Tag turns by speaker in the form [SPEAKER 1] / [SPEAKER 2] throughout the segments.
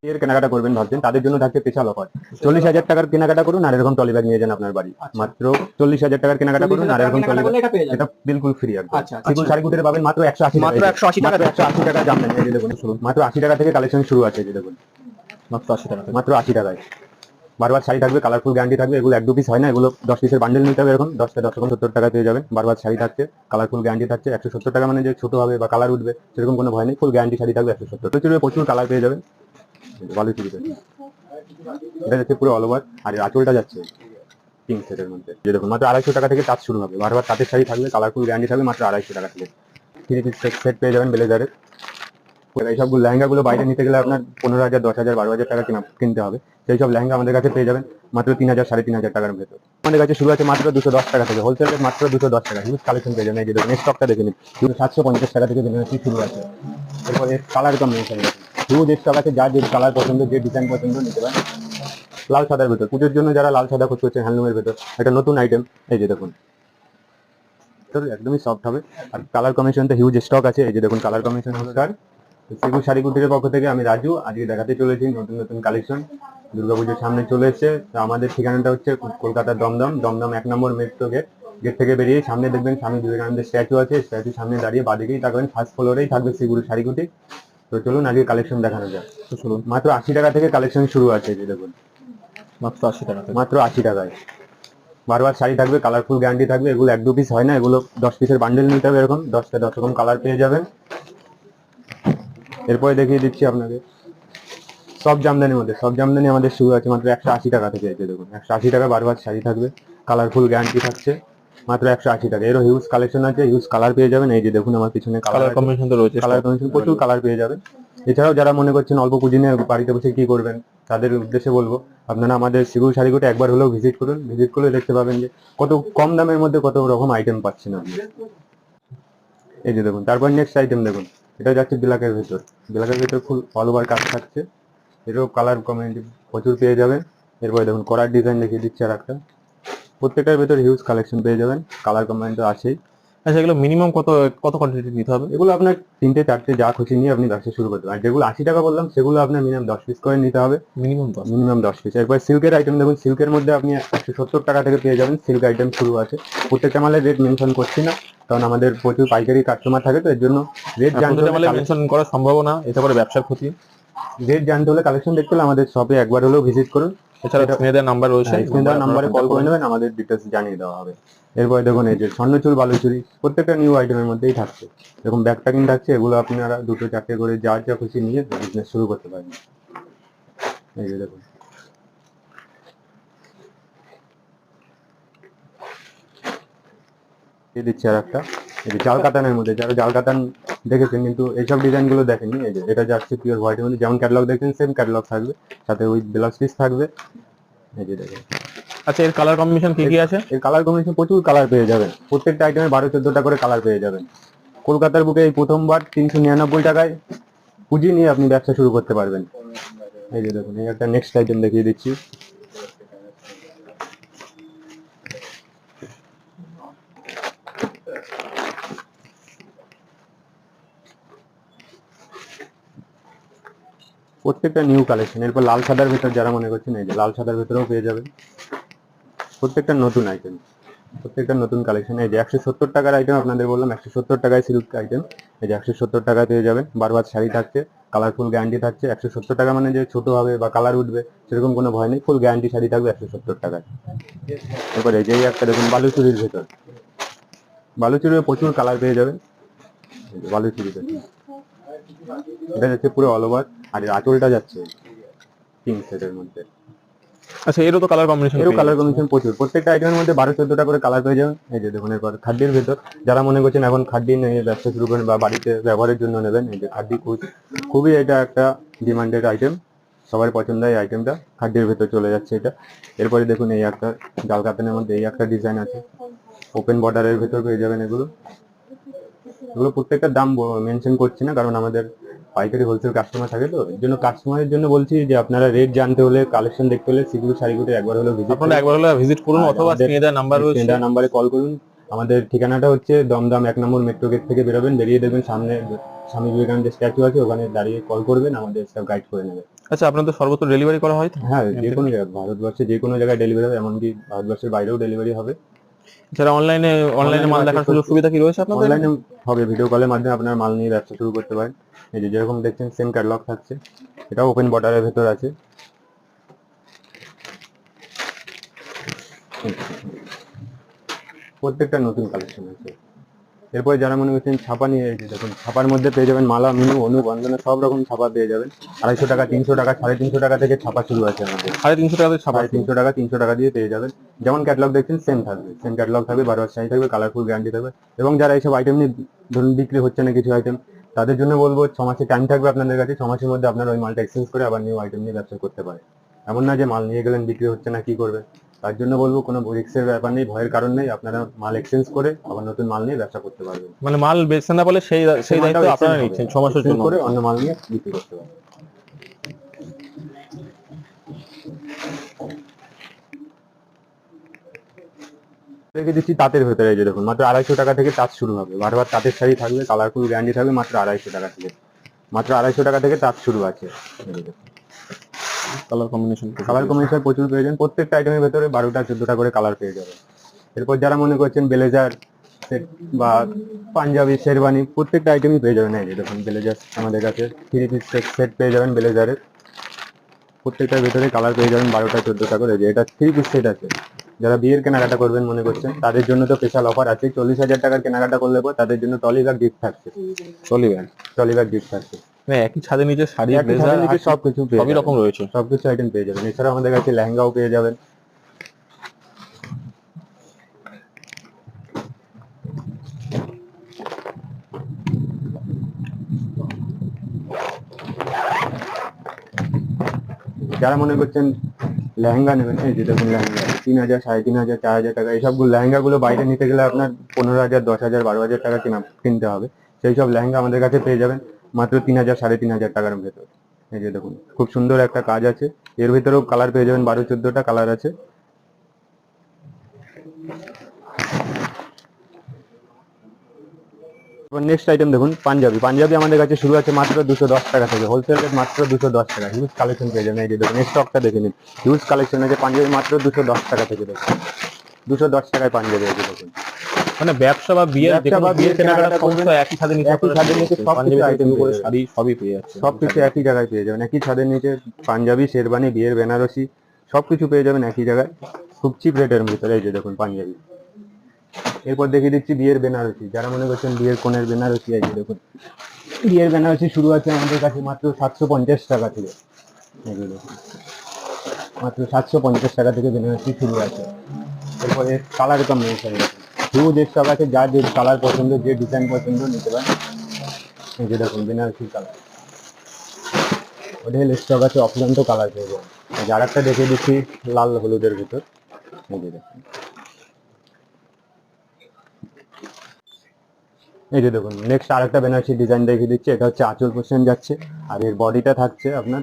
[SPEAKER 1] এর কেনাকাটা করবেন ভাবছেন তাদের জন্য থাকছে স্পেশাল অফার। 40,000 টাকার কেনাকাটা করুন আর এরকম টলি ব্যাগ নিয়ে যান আপনার বাড়ি। মাত্র 40,000 টাকার কেনাকাটা করুন আর এরকম টলি ব্যাগ এটা বিলকুল ফ্রি একদম। সিগুল শাড়িগুটির পাবেন মাত্র 180 টাকা।
[SPEAKER 2] মাত্র 180 টাকা।
[SPEAKER 1] 180 টাকা দাম নেন। এই যে দেখুন মাত্র 80 টাকা থেকে কালেকশন শুরু আছে। এই যে দেখুন
[SPEAKER 2] মাত্র 80 টাকা।
[SPEAKER 1] মাত্র 80 টাকায় বারবার শাড়ি থাকবে, কালারফুল গ্যারান্টি থাকবে। এগুলো 1-2 পিস হয় না, এগুলো 10 পিসের বান্ডেল নিতে হবে। এরকম 10টা 10 70 টাকা পেয়ে যাবেন। বারবার শাড়ি থাকছে, কালারফুল গ্যারান্টি থাকছে। 170 টাকা মানে যে ছোট হবে বা কালার উঠবে সেরকম কোনো ভয় নেই। ফুল গ্যারান্টি শাড়ি থাকবে 170। প্রচুর কালার পেয়ে যাবেন। ভালো চুড়িতে এটা যাচ্ছে পুরো অল ওভার, আর আঁচলটা যাচ্ছে পিঙ্ক সেটের মধ্যে। যে দেখুন মাত্র 250 টাকা থেকে তাঁত শুরু হবে। বারবার তাঁতের শাড়ি থাকবে, কালারফুল গ্যারান্টি থাকবে মাত্র 250 টাকা থেকে। 3 পিস সেট পেয়ে যাবেন ব্লেজারের। এইসবগুলো লেহেঙ্গাগুলো বাইরে নিতে গেলে আপনার 15,000 10,000 12,000 টাকা কিনতে হবে। সেই সব লেহেঙ্গা আমাদের কাছে পেয়ে যাবেন মাত্র 3,000 3,500 টাকার ভেতর। আমাদের কাছে শুরু আছে মাত্র 210 টাকা থেকে, হোলসেল রেট মাত্র 210 টাকা। হিউজ কালেকশন পেয়ে যাবেন। এই যে দেখুন স্টকটা দেখে নিন, 750 টাকা থেকে শুরু আছে। এরপরে কালার কম্বিনেশন হিউজ স্টক আছে, যার যে কালার পছন্দ যে ডিজাইন পছন্দ নিতে পারেন। লাল সাদার ভেতর, পুজোর জন্য যারা লাল সাদা করতে হচ্ছে হ্যান্ডলুমের ভেতর একটা নতুন আইটেম। এই যে দেখুন একদমই সফট হবে। আর কালার কম্বিনেশনটা হিউজ স্টক আছে। এই যে দেখুন কালার কম্বিনেশন হলো স্যার। সিগুল শাড়ি কুটিরের পক্ষ থেকে আমি রাজু আজকে দেখাতে চলেছি নতুন নতুন কালেকশন। দুর্গাপুজোর সামনে চলে এসছে। আমাদের ঠিকানাটা হচ্ছে কলকাতার দমদম 1 নম্বর মেট্রো গেট থেকে বেরিয়ে সামনে দেখবেন স্বামী বিবেকানন্দের স্ট্যাচু আছে। স্ট্যাচুর সামনে দাঁড়িয়ে বাদিকেই তাকাবেন, ফার্স্ট ফ্লোরেই থাকবে সিগুল শাড়ি কুটি। তো চলুন আজকে কালেকশন দেখানো যায়। তো চলুন মাত্র 80 টাকা থেকে কালেকশন শুরু আছে। যে দেখুন
[SPEAKER 2] মাত্র 80 টাকা।
[SPEAKER 1] মাত্র 80 টাকায় বারবার শাড়ি থাকবে, কালারফুল গ্যারান্টি থাকবে। এগুলো 1-2 পিস হয় না, এগুলো 10 পিসের বান্ডেল নিতে হবে। এরকম 10টা 10 রকম কালার পেয়ে যাবেন। এরপরে দেখিয়ে দিচ্ছি আপনাকে সব জামদানির মধ্যে। সব জামদানি আমাদের শুরু আছে মাত্র 180 টাকা থেকে। এই যে দেখুন 180 টাকা বারবার শাড়ি থাকবে, কালারফুল গ্যারান্টি থাকছে মাত্র 180 টাকা। এরও হিউজ কালেকশন আছে, হিউজ কালার পেয়ে যাবেন। এই যে দেখুন আমার পিছনে
[SPEAKER 2] কালার কম্বিনেশন তো রয়েছে,
[SPEAKER 1] কালার কম্বিনেশন প্রচুর কালার পেয়ে যাবেন। এছাড়াও যারা মনে করছেন অল্প পুঁজি নিয়ে বাড়িতে বসে কি করবেন, তাদের উদ্দেশ্যে বলবো আপনারা আমাদের সিগুল শাড়িগুলো একবার হলেও ভিজিট করুন। ভিজিট করলে দেখতে পাবেন যে কত কম দামের মধ্যে কত রকম আইটেম পাচ্ছেন আপনি। এই যে দেখুন তারপর নেক্সট আইটেম দেখুন, এটা যাচ্ছে ব্ল্যাকের ভেতর। ব্ল্যাকের ভেতর ফুল অল ওভার কাজ থাকছে। এরও কালার কম্বিনেশন প্রচুর পেয়ে যাবেন। এরপরে দেখুন করার ডিজাইন দেখিয়ে দিচ্ছে আর একটা। প্রত্যেকটার ভেতর হিউজ কালেকশন পেয়ে যাবেন, কালার কম্বিনেশন তো আছেই।
[SPEAKER 2] আচ্ছা, এগুলো মিনিমাম কত কত কোয়ান্টিটি নিতে হবে?
[SPEAKER 1] এগুলো আপনার 3টে 4টে যা খুশি নিয়ে আপনি ব্যবসা শুরু করতে পারেন। যেগুলো 80 টাকা বললাম সেগুলো আপনার মিনিমাম 10 পিস করে নিতে হবে।
[SPEAKER 2] Minimum 10
[SPEAKER 1] piece. এরপর সিল্কের আইটেম দেখুন, সিল্কের মধ্যে আপনি 170 টাকা থেকে পেয়ে যাবেন। সিল্ক আইটেম শুরু আছে। প্রত্যেকটা মালের রেট মেনশন করছি না, কারণ আমাদের প্রচুর পাইকারি কাস্টমার থাকে, তো এর জন্য রেট জানতে হলে
[SPEAKER 2] মেনশন করা সম্ভব না, এতে করে ব্যবসার ক্ষতি।
[SPEAKER 1] রেট জানতে হলে কালেকশন দেখতে হলে আমাদের শপে একবার হলেও ভিজিট করুন।
[SPEAKER 2] এছাড়া স্ক্রিনে নাম্বার রয়েছে,
[SPEAKER 1] নাম্বারে কল করে নেবেন, আমাদের ডিটেলস জানিয়ে দেওয়া হবে। এরপরে দেখুন এই যে স্বর্ণচুর বালুচুরি প্রত্যেকটা নিউ আইটেমের মধ্যেই থাকছে। এরকম ব্যাগ প্যাকিং থাকছে। এগুলো আপনারা 2টো 4টে করে যা যা খুশি নিয়ে বিজনেস শুরু করতে পারেন। এই যে দেখুন দিচ্ছে আর একটা। এই যে জাল কাতানের মধ্যে, যারা জাল কাতান দেখেছেন কিন্তু এইসব ডিজাইন গুলো দেখেননি। এই যে এটা যাচ্ছে পিওর হোয়াইটের মধ্যে, যেমন ক্যাটালগ দেখেন সেম ক্যাটালগ থাকবে, সাথে উইথ ব্লাউজ পিস থাকবে। এই যে দেখেন।
[SPEAKER 2] আচ্ছা, এর কালার কম্বিনেশন কি কি আছে?
[SPEAKER 1] এর কালার কম্বিনেশন প্রচুর কালার পেয়ে যাবেন। প্রত্যেকটা আইটেমে 12-14টা করে কালার পেয়ে যাবেন। কলকাতার বুকে এই প্রথমবার 399 টাকায় পুঁজি নিয়ে আপনি ব্যবসা শুরু করতে পারবেন। এই যে দেখুন এই একটা নেক্সট আইটেম দেখিয়ে দিচ্ছি। প্রত্যেকটা নিউ কালেকশন। এরপর লাল সাদার ভেতর যারা মনে করছেন, এই যে লাল সাদার ভেতরেও পেয়ে যাবেন। প্রত্যেকটা নতুন আইটেম, প্রত্যেকটা নতুন কালেকশন। এই যে 170 টাকার আইটেম আপনাদের বললাম, 170 টাকায় সিল্ক আইটেম। এই যে 170 টাকা পেয়ে যাবেন। বারবার শাড়ি থাকছে, কালারফুল গ্যারান্টি থাকছে। 170 টাকা মানে যে ছোট হবে বা কালার উঠবে সেরকম কোনো ভয় নেই। ফুল গ্যারান্টি শাড়ি থাকবে 170 টাকায়। এরপরে এই যে একটা দেখুন বালুচুরির ভেতর। বালুচুরির প্রচুর কালার পেয়ে যাবেন। বালুচুরি এটা যাচ্ছে পুরো অল ওভার, আর আঁচলটা যাচ্ছে পিঙ্ক সেটের মধ্যে।
[SPEAKER 2] আচ্ছা, এরও তো কালার কম্বিনেশন
[SPEAKER 1] প্রচুর। প্রত্যেকটা আইটেমের মধ্যে 12-14টা করে কালার পেয়ে যাবেন। এই যে দেখুন এরপর খাদ্যের ভেতর যারা মনে করছেন এখন খাদ্য নিয়ে ব্যবসা শুরু করেন বা বাড়িতে ব্যবহারের জন্য নেবেন, এই যে খাদ্য খুবই এটা একটা ডিমান্ডেড আইটেম, সবার পছন্দ এই আইটেমটা। খাদ্যের ভেতর চলে যাচ্ছে এটা। এরপরে দেখুন এই একটা জাল কাতানের মধ্যে এই একটা ডিজাইন আছে, ওপেন বর্ডারের ভেতর পেয়ে যাবেন। এগুলো প্রত্যেকটা দাম মেনশন করছি না, কারণ আমাদের পাইকারি হোলসেল কাস্টমার থাকে, তো এর জন্য কাস্টমারের জন্য বলছি যে আপনারা রেট জানতে হলে কালেকশন দেখতে হলে সিগুল শাড়িগুলো একবার হলেও
[SPEAKER 2] ভিজিট করুন, অথবা স্ক্রিনে দেওয়া নাম্বার রয়েছে,
[SPEAKER 1] নাম্বারে কল করুন। আমাদের ঠিকানাটা হচ্ছে দমদম 1 নম্বর মেট্রো গেট থেকে বেরোবেন, বেরিয়ে দেখবেন সামনে স্বামী বিবেকানন্দের স্ট্যাচু আছে, ওখানে দাঁড়িয়ে কল করবেন, আমাদের সব গাইড করে নেবে।
[SPEAKER 2] আচ্ছা, আপনার তো সর্বত্র ডেলিভারি করা হয় তো?
[SPEAKER 1] হ্যাঁ, যে কোনো জায়গায় ভারতবর্ষে যে কোনো জায়গায় ডেলিভারি হবে, এমনকি ভারতবর্ষের বাইরেও ডেলিভারি হবে।
[SPEAKER 2] যারা অনলাইনে মাল দেখার সুযোগ সুবিধা কি রয়েছে আপনাদের?
[SPEAKER 1] অনলাইনে হবে, ভিডিও কলের মাধ্যমে আপনার মাল নিয়ে ব্যবসা শুরু করতে পারেন। এই যে যেরকম দেখছেন সেম ক্যাটালগ থাকছে, এটাও ওপেন বর্ডারের ভেতর আছে। প্রত্যেকটা নতুন কালেকশন আছে। এরপরে যারা মনে করছেন ছাপা নিয়ে, এই যে দেখুন ছাপার মধ্যে পেয়ে যাবেন মালা, মিনু, অনু, বন্দনা, সব রকম ছাপা পেয়ে যাবেন। 250 টাকা, 300 টাকা, 350 টাকা থেকে ছাপা শুরু আছে আমাদের।
[SPEAKER 2] 350 টাকাতে ছাপা?
[SPEAKER 1] 350 টাকা, 300 টাকা দিয়ে পেয়ে যাবেন। যেমন ক্যাটালগ দেখছেন সেম থাকবে, সেম ক্যাটালগ থাকবে, 12 মাস শাড়ি থাকবে, কালারফুল গ্যারান্টি থাকবে। এবং যারা এইসব আইটেম নিয়ে ধরুন বিক্রি হচ্ছে না কিছু আইটেম, তাদের জন্য বলবো 6 মাসের টাইম থাকবে আপনাদের কাছে। 6 মাসের মধ্যে আপনারা ওই মালটা এক্সচেঞ্জ করে আবার নিউ আইটেম নিয়ে ব্যবসা করতে পারেন। এমন না যে মাল নিয়ে গেলেন বিক্রি হচ্ছে না, কি করবেন? তার জন্য বলবো কোনো রিস্কের ব্যাপার নেই, ভয়ের কারণ নেই, আপনারা মাল এক্সচেঞ্জ করে আবার নতুন মাল নিয়ে ব্যবসা করতে পারবেন।
[SPEAKER 2] মানে মাল বেচতে না বলে সেই দায়িত্ব আপনারা নিচ্ছেন 6 মাসের জন্য,
[SPEAKER 1] করে অন্য মাল নিয়ে বিক্রি করতে পারবেন। রেখে দিচ্ছি তাঁতের ভেতরে, এই যে দেখুন মাত্র 250 টাকা থেকে তাঁত শুরু হবে। বারবার তাঁতের শাড়ি থাকবে, কালারফুল গ্যারান্টি থাকবে, মাত্র 250 টাকা থেকে। মাত্র 250 টাকা থেকে তাঁত শুরু আছে।
[SPEAKER 2] কালার কম্বিনেশন
[SPEAKER 1] প্রচুর পেয়ে যাবেন। প্রত্যেকটা আইটেমের ভেতরে 12টা 14টা করে কালার পেয়ে যাবেন। এরপর যারা মনে করছেন ব্লেজার সেট বা পাঞ্জাবি, শেরওয়ানি, প্রত্যেকটা আইটেমই পেয়ে যাবেন। এই যে দেখুন ব্লেজার আমাদের কাছে 3 পিস সেট পেয়ে যাবেন ব্লেজারের। প্রত্যেকটার ভেতরে কালার পেয়ে যাবেন 12টা 14টা করে। যে এটা 3 পিস সেট আছে। যারা বিয়ের কেনাকাটা করবেন মনে করছেন, তাদের জন্য তো স্পেশাল অফার আছে। 40,000 টাকার কেনাকাটা করলে পর তাদের জন্য ট্রলি ব্যাগ গিফট থাকছে। ট্রলি ব্যাগ গিফট থাকছে।
[SPEAKER 2] একই ছাদের নিচে শাড়ি, ব্লেজার,
[SPEAKER 1] সবকিছু
[SPEAKER 2] সবই রকম রয়েছে,
[SPEAKER 1] সবকিছু আইটেম পেয়ে যাবেন। এছাড়া আমাদের কাছে লেহেঙ্গাও পেয়ে যাবেন। যারা মনে করছেন লেহেঙ্গা নেবেন, এই যে দেখুন লেহেঙ্গা 3,000, 3,500, 4,000 টাকা। এইসব লেহেঙ্গা গুলো বাইরে নিতে গেলে আপনার 15,000, 10,000, 12,000 টাকা কিনতে হবে। সেই সব লেহেঙ্গা আমাদের কাছে পেয়ে যাবেন মাত্র 3,000, 3,500 টাকার ভেতর। এই যে দেখুন খুব সুন্দর একটা কাজ আছে। এর ভিতরেও কালার পেয়ে যাবেন, 12-14টা কালার আছে। নেক্সট আইটেম দেখুন পাঞ্জাবি আমাদের কাছে শুরু আছে মাত্র 210 টাকা থেকে। হোলসেল রেট মাত্র 210 টাকা। হিউজ কালেকশন পেয়ে যাবেন। এই যে দেখুন স্টকটা দেখে নিন, হিউজ কালেকশন আছে পাঞ্জাবি মাত্র 210 টাকা থেকে। দেখুন 210 টাকায় পাঞ্জাবি আছে দেখুন।
[SPEAKER 2] মানে ব্যবসা বা বিয়ের কেনাকাটা সমস্ত একই ছাদের নিচে,
[SPEAKER 1] সবকিছু আইটেম করে
[SPEAKER 2] শাড়ি সবই পেয়ে যাচ্ছে।
[SPEAKER 1] সবকিছু একই জায়গায় পেয়ে যাবেন, একই ছাদের নিচে। পাঞ্জাবি, শেরওয়ানি, বিয়ের বেনারসি সবকিছু পেয়ে যাবেন একই জায়গায়, খুব চিপ রেটের ভিতরে। এই যে দেখুন পাঞ্জাবি। এরপর দেখিয়ে দিচ্ছি বিয়ের বেনারসি। যারা মনে করছেন বিয়ের কোণের বেনারসি, এই যে দেখুন বিয়ের বেনারসি শুরু আছে আমাদের কাছে মাত্র 750 টাকা থেকে। মাত্র 750 টাকা থেকে বেনারসি শুরু আছে। এরপরে কালার কম্বিনেশন হিউজ স্টক আছে। যার যে কালার পছন্দ, যে ডিজাইন পছন্দ নিতে পারেন। এই যে দেখুন বেনারসি কালার, ওদের স্টক আছে, অফুরন্ত কালার পেয়ে যাবেন। যার একটা দেখে দিচ্ছি লাল হলুদের ভিতর। এই যে দেখুন, এই যে দেখুন নেক্সট আরেকটা বেনারসি ডিজাইন দেখিয়ে দিচ্ছি। এটা হচ্ছে আঁচল পোর্শন যাচ্ছে, আর এর বডিটা থাকছে আপনার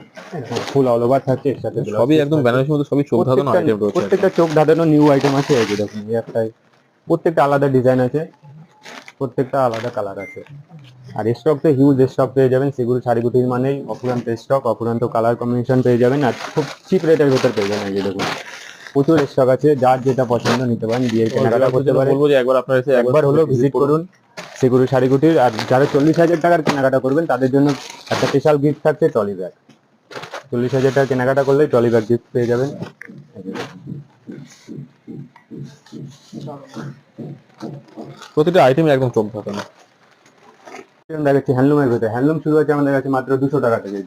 [SPEAKER 1] ফুল অল ওভার থাকছে। এর সাথে
[SPEAKER 2] সবই একদম বেনারসির মধ্যে, সবই চোখ ধাঁধানো আইটেম রয়েছে।
[SPEAKER 1] প্রত্যেকটা চোখ ধাঁধানো নিউ আইটেম আছে। এই যে দেখুন এই একটাই, প্রত্যেকটা আলাদা ডিজাইন আছে, প্রত্যেকটা আলাদা কালার আছে। আর স্টক তো হিউজ স্টক পেয়ে যাবেন। সেগুলো শাড়িগুটির মানেই অফুরন্ত স্টক, অফুরন্ত কালার কম্বিনেশন পেয়ে যাবেন, আর খুব চিপ রেটের ভেতর পেয়ে যাবেন। এই যে দেখুন প্রচুর স্টক আছে, যার যেটা পছন্দ নিতে পারেন, বিয়ের কেনাকাটা করতে পারেন।
[SPEAKER 2] বলবো যে একবার আপনারা এসে
[SPEAKER 1] একবার হলো ভিজিট করুন সেগুলো শাড়িগুটির। আর যারা 40,000 টাকার কেনাকাটা করবেন তাদের জন্য একটা স্পেশাল গিফট থাকছে ট্রলি ব্যাগ। 40,000 টাকা কেনাকাটা করলে ট্রলি ব্যাগ গিফট পেয়ে যাবেন।
[SPEAKER 2] প্রতিটা আইটেম একদম চোখ ধাঁধানো।
[SPEAKER 1] দেখাচ্ছি হ্যান্ডলুমের ভেতরে। হ্যান্ডলুম শুরু আছে আমাদের কাছে মাত্র 200 টাকা থেকে।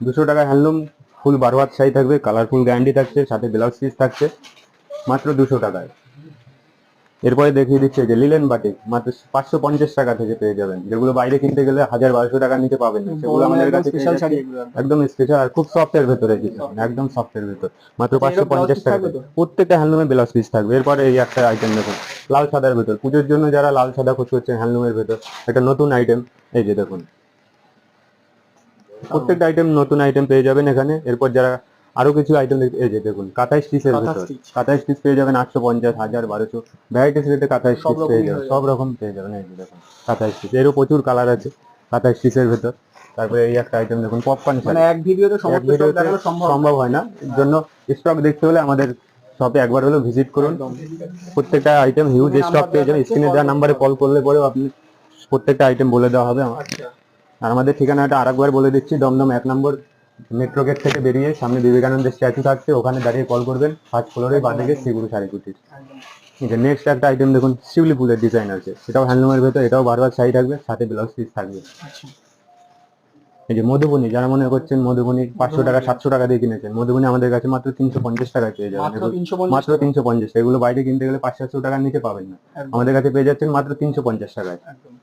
[SPEAKER 1] 200 টাকা হ্যান্ডলুম ফুল 12 হাত শাড়ি থাকবে, কালারফুল গ্যারান্টি থাকছে, সাথে ব্লাউজ পিস থাকছে মাত্র 200 টাকায়। এরপরে দেখিয়ে দিচ্ছে যে লিলেন বাটিক মাত্র 550 টাকা থেকে পেয়ে যাবেন। যেগুলো বাইরে কিনতে গেলে 1,000-1,200 টাকার নিচে পাবেন না, সেগুলো আমাদের কাছে স্পেশাল শাড়ি, একদম স্পেশাল আর খুব সফটের ভেতরে, একদম সফটের ভেতর মাত্র 550 টাকা। প্রত্যেকটা হ্যান্ডলুমে ব্লাউজ পিস থাকবে। এরপরে এই একটা আইটেম দেখুন লাল সাদার ভেতর। পুজোর জন্য যারা লাল সাদা খোঁজ করছেন হ্যান্ডলুমের ভেতর, একটা নতুন আইটেম। এই যে দেখুন প্রত্যেকটা আইটেম নতুন আইটেম পেয়ে যাবেন এখানে। এরপর যারা আরো কিছু আইটেম, এই যে দেখুন কাঁথা স্টিচের ভিতর, কাঁথা স্টিচ পেয়ে যাবেন 850, 1000, 1200 ভ্যারাইটিস রেটে কাঁথা স্টিচ পেয়ে যাবেন, সব রকম পেয়ে যাবেন। এই যে দেখুন কাঁথা স্টিচ, এরও প্রচুর কালার আছে কাঁথা স্টিচের ভেতর। তারপরে এই একটা আইটেম দেখুন পপকর্ন
[SPEAKER 3] মানে এক ভিডিওতে সমস্ত সব দেখানো সম্ভব
[SPEAKER 1] সম্ভব হয় না, এর জন্য স্টক দেখতে হলে আমাদের শপে একবার হলেও ভিজিট করুন। প্রত্যেকটা আইটেম হিউজ স্টক পেয়ে যাবেন, স্ক্রিনে দেওয়া নাম্বারে কল করলে পরেও আপনি প্রত্যেকটা আইটেম বলে দেওয়া হবে আমার।
[SPEAKER 3] আচ্ছা
[SPEAKER 1] আর আমাদের ঠিকানাটা আরেকবার বলে দিচ্ছি, দমদম 1 নম্বর মেট্রো গেট থেকে বেরিয়ে সামনে বিবেকানন্দের স্ট্যাচু থাকছে, ওখানে দাঁড়িয়ে কল করবেন, ফার্স্ট ফ্লোরে বাদিকে শ্রীগুরু শাড়িকুটির।
[SPEAKER 3] একদম।
[SPEAKER 1] নেক্সট একটা আইটেম দেখুন শিউলি ফুলের ডিজাইন আছে, এটাও হ্যান্ডলুমের ভেতর, এটাও বারবার শাড়ি থাকবে, সাথে ব্লাউজ পিস থাকবে।
[SPEAKER 3] আচ্ছা
[SPEAKER 1] এই যে মধুবনী, যারা মনে করছেন মধুবনী 500 টাকা 700 টাকা দিয়ে কিনেছেন, মধুবনী আমাদের কাছে মাত্র 350 টাকায় পেয়ে যাবেন।
[SPEAKER 3] মাত্র 350
[SPEAKER 1] মাত্র 350, এগুলো বাইরে কিনতে গেলে 500-700 টাকার নিচে পাবেন না,
[SPEAKER 3] একদম,
[SPEAKER 1] আমাদের কাছে পেয়ে যাচ্ছেন মাত্র 350 টাকায়।
[SPEAKER 3] একদম।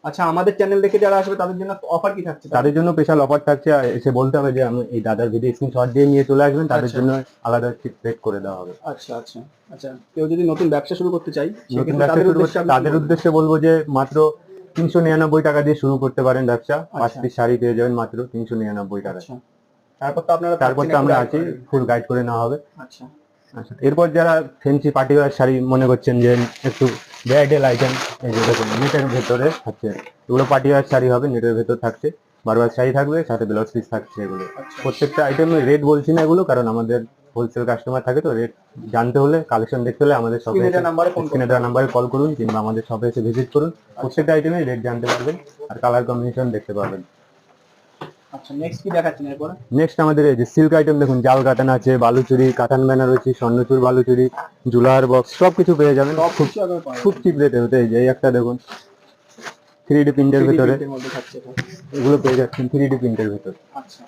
[SPEAKER 3] আচ্ছা আমাদের চ্যানেল দেখে যারা আসবে তাদের জন্য অফার কি থাকছে?
[SPEAKER 1] তাদের জন্য স্পেশাল অফার থাকছে, আর এসে বলতে হবে যে আমি এই দাদার ভিডিও স্ক্রিনশট দিয়ে নিয়ে চলে আসবেন, তাদের
[SPEAKER 3] আচ্ছা।
[SPEAKER 1] জন্য আলাদা রেট করে দেওয়া হবে।
[SPEAKER 3] আচ্ছা আচ্ছা আচ্ছা, কেউ যদি নতুন ব্যবসা শুরু করতে চাই
[SPEAKER 1] নতুন
[SPEAKER 3] সেক্ষেত্রে
[SPEAKER 1] ব্যবসা
[SPEAKER 3] তাদের
[SPEAKER 1] শুরু
[SPEAKER 3] উদ্দেশ্যে
[SPEAKER 1] করতে,
[SPEAKER 3] আপনি
[SPEAKER 1] তাদের উদ্দেশ্যে বলবো যে মাত্র 399 টাকা দিয়ে শুরু করতে পারেন ব্যবসা। 5
[SPEAKER 3] আচ্ছা।
[SPEAKER 1] পিস শাড়ি পেয়ে যাবেন মাত্র 399 টাকায়।
[SPEAKER 3] আচ্ছা তারপর তো আপনারা
[SPEAKER 1] তারপর তো
[SPEAKER 3] থাকছেন
[SPEAKER 1] আমরা
[SPEAKER 3] একটু
[SPEAKER 1] আছি,
[SPEAKER 3] guide করে।
[SPEAKER 1] ফুল গাইড করে নেওয়া হবে।
[SPEAKER 3] আচ্ছা
[SPEAKER 1] আচ্ছা, এরপর যারা ফ্যান্সি পার্টিওয়ার শাড়ি মনে করছেন যে একটু ব্রাইডাল আইটেম, এই যে দেখুন নেটের ভেতরে থাকছে, এগুলো পার্টিওয়ার শাড়ি হবে, নেটের ভেতর থাকছে, বারবার শাড়ি থাকবে, সাথে ব্লাউজ পিস থাকছে। এগুলো
[SPEAKER 3] আচ্ছা।
[SPEAKER 1] প্রত্যেকটা আইটেমের রেট বলছি না এগুলো, কারণ আমাদের হোলসেল কাস্টমার থাকে, তো রেট জানতে হলে, কালেকশন দেখতে হলে আমাদের শপে
[SPEAKER 3] স্ক্রিনে দেওয়া নাম্বারে ফোন
[SPEAKER 1] স্ক্রিনে দেওয়া নাম্বারে কল করুন, কিংবা আমাদের শপে এসে ভিজিট করুন। প্রত্যেকটা আইটেমের রেট জানতে পারবেন আর কালার কম্বিনেশন দেখতে পারবেন।
[SPEAKER 3] আচ্ছা নেক্সট কি দেখাচ্ছেন এরপরে?
[SPEAKER 1] নেক্সট আমাদের এই যে সিল্ক আইটেম দেখুন, জাল কাতান আছে, বালুচুরি, কাতান বেনারসি, স্বর্ণচুর বালুচুরি, জুলার বক্স, সবকিছু পেয়ে যাবেন
[SPEAKER 3] সব কিছু একবার পাওয়া
[SPEAKER 1] খুব চিপ রেটে হতে। এই যে এই একটা দেখুন 3D প্রিন্টের
[SPEAKER 3] যাবে।
[SPEAKER 1] ভিতরে,
[SPEAKER 3] 3D এর মধ্যে থাকছে এটা।
[SPEAKER 1] এগুলো পেয়ে যাচ্ছেন 3D প্রিন্টের ভিতর।
[SPEAKER 3] আচ্ছা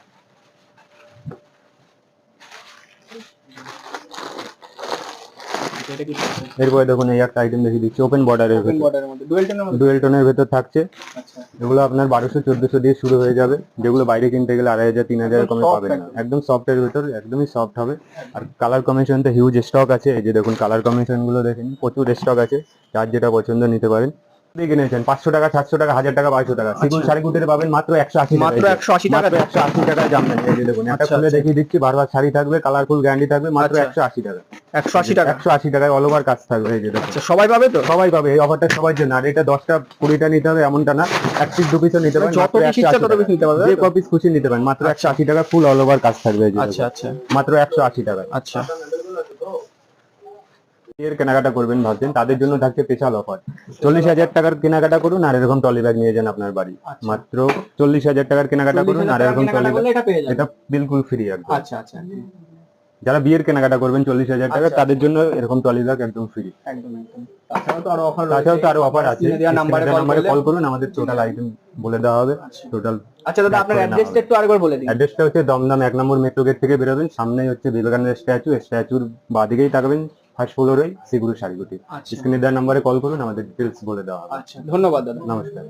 [SPEAKER 3] এটা কি থাকছে?
[SPEAKER 1] এরপরে দেখুন এই একটা আইটেম দেখিয়ে দিচ্ছি, ওপেন বর্ডারের
[SPEAKER 3] ওপেন
[SPEAKER 1] ভিতর,
[SPEAKER 3] বর্ডারের মধ্যে ডুয়েল টোনের মধ্যে।
[SPEAKER 1] ডুয়েল টোনের ভেতর থাকছে।
[SPEAKER 3] আচ্ছা
[SPEAKER 1] এগুলো আপনার 1200-1400 দিয়ে শুরু হয়ে যাবে, যেগুলো বাইরে কিনতে গেলে 2500-3000 কমে
[SPEAKER 3] soft
[SPEAKER 1] পাবেন না।
[SPEAKER 3] একদম।
[SPEAKER 1] একদম সফটের ভিতর, একদমই সফট হবে। আর কালার কম্বিনেশন তো হিউজ স্টক আছে, এই যে দেখুন কালার কম্বিনেশন গুলো দেখেন, প্রচুর স্টক আছে, যার যেটা পছন্দ নিতে পারেন। দিয়ে কিনেছেন 500 টাকা 700 টাকা 1000 টাকা 1200 টাকা, সিগুল শাড়িকুটিতে পাবেন মাত্র 180 টাকা।
[SPEAKER 3] মাত্র 180 টাকা।
[SPEAKER 1] 180 টাকায় জামদানি। এই যে দেখুন একটা
[SPEAKER 3] আচ্ছা,
[SPEAKER 1] খুলে
[SPEAKER 3] আচ্ছা।
[SPEAKER 1] দেখিয়ে দিচ্ছি, বারবার শাড়ি থাকবে, কালারফুল গ্যারান্টি থাকবে, মাত্র
[SPEAKER 3] আচ্ছা।
[SPEAKER 1] 180 টাকা।
[SPEAKER 3] 180 টাকা।
[SPEAKER 1] 180 টাকায় অল ওভার কাজ থাকবে। এই যে দেখুন
[SPEAKER 3] আচ্ছা সবাই পাবে তো?
[SPEAKER 1] সবাই পাবে, এই অফারটা সবার জন্য। আর এটা 10টা 20টা নিতে হবে এমনটা না, 1 পিস 2 পিসও নিতে পারেন,
[SPEAKER 3] যত
[SPEAKER 1] মাত্র
[SPEAKER 3] পিস ইচ্ছা
[SPEAKER 1] 180
[SPEAKER 3] তত পিস
[SPEAKER 1] টাকা।
[SPEAKER 3] নিতে পারবে,
[SPEAKER 1] যে
[SPEAKER 3] তাই তো?
[SPEAKER 1] ক পিস খুশি নিতে পারেন, মাত্র 180 টাকা, ফুল অল ওভার কাজ থাকবে। এই যে
[SPEAKER 3] আচ্ছা
[SPEAKER 1] দেখুন,
[SPEAKER 3] আচ্ছা
[SPEAKER 1] মাত্র 180 টাকা।
[SPEAKER 3] আচ্ছা
[SPEAKER 1] এর কেনাকাটা করবেন ভাবছেন, তাদের জন্য থাকছে স্পেশাল অফার। 40,000 টাকার কেনাকাটা করুন আর এরকম টলি ব্যাগ নিয়ে যান আপনার বাড়ি।
[SPEAKER 3] আচ্ছা।
[SPEAKER 1] মাত্র 40,000 টাকার কেনাকাটা করুন আর এরকম টলি ব্যাগ,
[SPEAKER 3] এটা পেয়ে যাবেন।
[SPEAKER 1] এটা বিলকুল ফ্রি একদম।
[SPEAKER 3] আচ্ছা আচ্ছা
[SPEAKER 1] যারা বিয়ের কেনাকাটা করবেন 40,000 টাকা,
[SPEAKER 3] আচ্ছা।
[SPEAKER 1] তাদের জন্য এরকম টলি ব্যাগ একদম ফ্রি।
[SPEAKER 3] একদম একদম। তাছাড়াও তো আরো অফার
[SPEAKER 1] তাছাড়াও তো আরো অফার আছে,
[SPEAKER 3] স্ক্রিনে দেওয়া নাম্বারে
[SPEAKER 1] কল করুন, আমাদের টোটাল আইটেম বলে দেওয়া হবে।
[SPEAKER 3] আচ্ছা।
[SPEAKER 1] টোটাল
[SPEAKER 3] আচ্ছা দাদা আপনার অ্যাড্রেসটা একটু আরেকবার বলে দিন।
[SPEAKER 1] অ্যাড্রেসটা হচ্ছে দমদম 1 নম্বর মেট্রো গেট থেকে বেরোবেন, সামনেই হচ্ছে বিবেকানন্দের স্ট্যাচু, স্ট্যাচুর বাদিকেই থাকবেন, ফার্স্ট ফ্লোরেই শ্রীগুরু শাড়িকুটি।
[SPEAKER 3] আচ্ছা
[SPEAKER 1] স্ক্রিনে দেওয়া নাম্বারে কল করুন, আমাদের ডিটেলস বলে দেওয়া হবে।
[SPEAKER 3] আচ্ছা ধন্যবাদ দাদা।
[SPEAKER 1] নমস্কার।